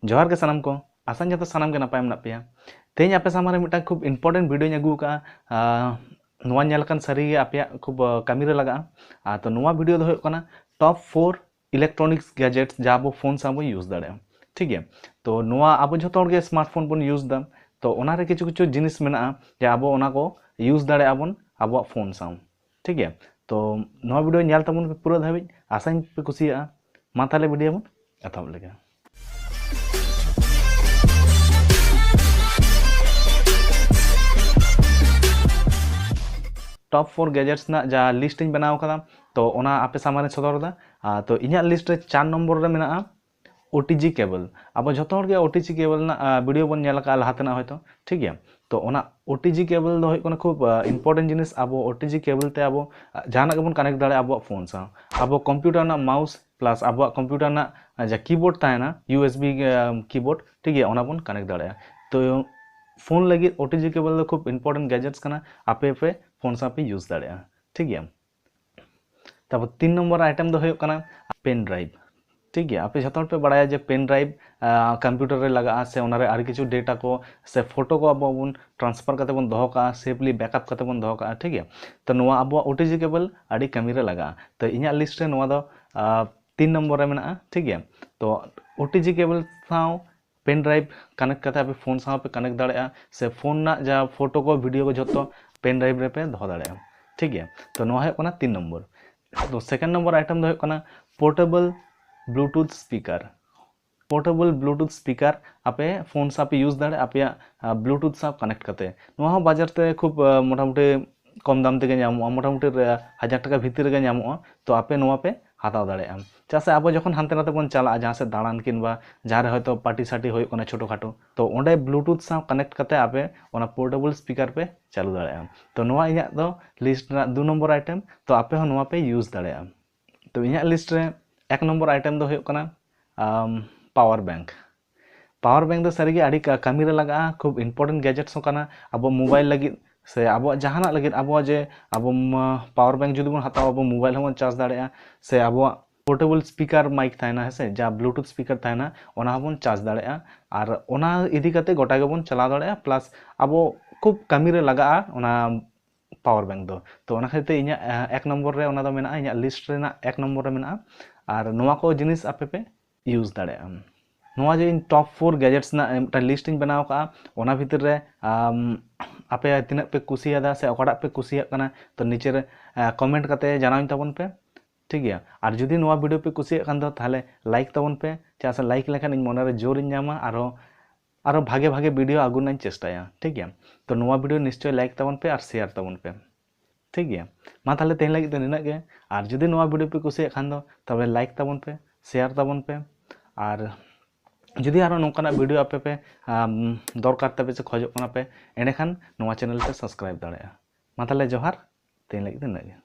जोहार के सनम को आसान जो सानाम के नपाय मेना पेया तेज आपे सामने मिटा खूब इम्पोर्टेंट वीडियो अगू का नोवा नेलकन सारी आपे खूब कमी रे लगा तो नोवा वीडियो दो होना टॉप 4 इलेक्ट्रॉनिक्स गैजेट्स जहाँ अब फोन साब यूज दाड़े ठीक है। तो नोवा अब जो के स्मार्टफोन बन यूज दा तो ओनारे किछु किछु जिनिस मेना जे अब ओना को यूज दाड़े आबन अब फोन साव ठीक है। तो नोवा वीडियो नेल तबन पे पूरा धाबी आसान पे कुसिया मा ताले वीडियो बन एथब लेगे। टॉप 4 गैजेट्स ना जा लिस्ट इन बनाव कदा तो ओना आपे सामने सदर दा तो इन्या लिस्ट रे 4 नंबर रे मेना OTG केबल अब जो के OTG केबल ना वीडियो बन नेल का लहातना होयतो ठीक है। तो ओना OTG केबल दो होय खूब इम्पोर्टेंट जिनिस अब OTG केबल ते अब जहाना गबन कनेक्ट दाड़े अब फोन सा अब कंप्यूटर ना माउस प्लस अब कंप्यूटर ना जा कीबोर्ड ताहेना USB कीबोर्ड ठीक है ओना बन कनेक्ट दाड़े। तो फोन लगी OTG केबल दो खूब इम्पोर्टेंट गैजेट्स कना आपे पे फोन सा पे यूज दाड़े ठीक है। तब 3 नंबर आइटम दो होय कना पेन ड्राइव ठीक है। आपे जो पे बड़ा जे पेन ड्राइव कंप्यूटर रे लगा से ओनारे आर किछु डेटा को से फोटो को अब बन ट्रांसफर करते बन दोहो का सेफली बैकअप करते बन दोहो का ठीक है। तो नोवा अब OTG केबल आड़ी कमी रे लगा तो इन्या लिस्ट रे नोवा दो 3 नंबर रे मेना ठीक है। तो OTG केबल साव पेन ड्राइव कनेक्ट करते आप फोन साव पे कनेक्ट दाड़े से फोन ना जा फोटो को वीडियो को जो पेन ड्राइव रे पे दोहो दाड़े ठीक है। तो नोवा है 3 नंबर। तो सेकंड नंबर आइटम दो है portable Bluetooth speaker portable Bluetooth speaker आपे फोन सा पे यूज दाड़े आपे ब्लूटूथ सा कनेक्ट करते नोवा बाजार ते खूब मोटामुटी कम दाम तेगे नामो मोटामुटी 1000 टाका भीतर गे नामो तो आपे नोवा पे हाताव दाड़े चा से अब जखन हानते नाते बन चला जहाँ से दाड़ान किनबा जहाँ हयतो पार्टी सार्टी होय कोना छोटो खाटो तो ओंडे ब्लूटूथ सा कनेक्ट करते आपे ओना पोर्टेबल स्पीकर पे चालू दाड़े। तो नोवा इया दो लिस्ट ना 2 नंबर आइटम तो आपे हो नोवा पे यूज दाड़े। तो इया लिस्ट रे 1 नंबर आइटम दो होय कोना पावर बैंक दो सारी आड़ी कमी रे लगा खूब इम्पोर्टेंट गैजेट्स होना अब मोबाइल लगी से अब जहाना लगी अब जे अब पावर बैंक जुदी बन हताव अब मोबाइल हम चार्ज दाड़े से अब पोर्टेबल स्पीकर माइक थाना है से जा ब्लूटूथ स्पीकर थाना ओना बन चार्ज दाड़े और ओना इदी करते गोटा के बन चला दाड़े प्लस अब खूब कमी रे लगा ओना पावर बैंक दो। तो ओना खातिर इन्या 1 नंबर रे ओना दो मेना इन्या लिस्ट रे ना 1 नंबर रे मेना और नोवा को जिनिस आपे पे यूज दाड़े नोवा जो इन टॉप 4 गैजेट्स ना एक लिस्ट इन बनाव का ओना भीतर रे आपे तिना पे कुसियादा से ओकाडा पे कुसिया कना तो नीचे रे कमेंट करते जानाइन तबन पे ठीक है। और जुदी नोवा वीडियो पे कुसिया कान दो ताहले लाइक तबन पे चा से लाइक लेखान इन मोने रे जोर इन नामा आरो भागे भागे वीडियो आगुनाइन चेष्टाया ठीक है। तो नोवा वीडियो निश्चय लाइक तबन पे और शेयर तबन पे ठीक है। मा ताहले तेन लगी तो निना गे और जुदी नोवा वीडियो पे कुसिया खान दो तबे लाइक तबन पे शेयर तबन पे और जुदी आरो नोंकाना वीडियो आपे पे दरकार तबे से खोजो कना पे एने खान नोवा चैनल पे सब्सक्राइब दाड़े मा ताहले जोहार तेन लगी तो निना गे।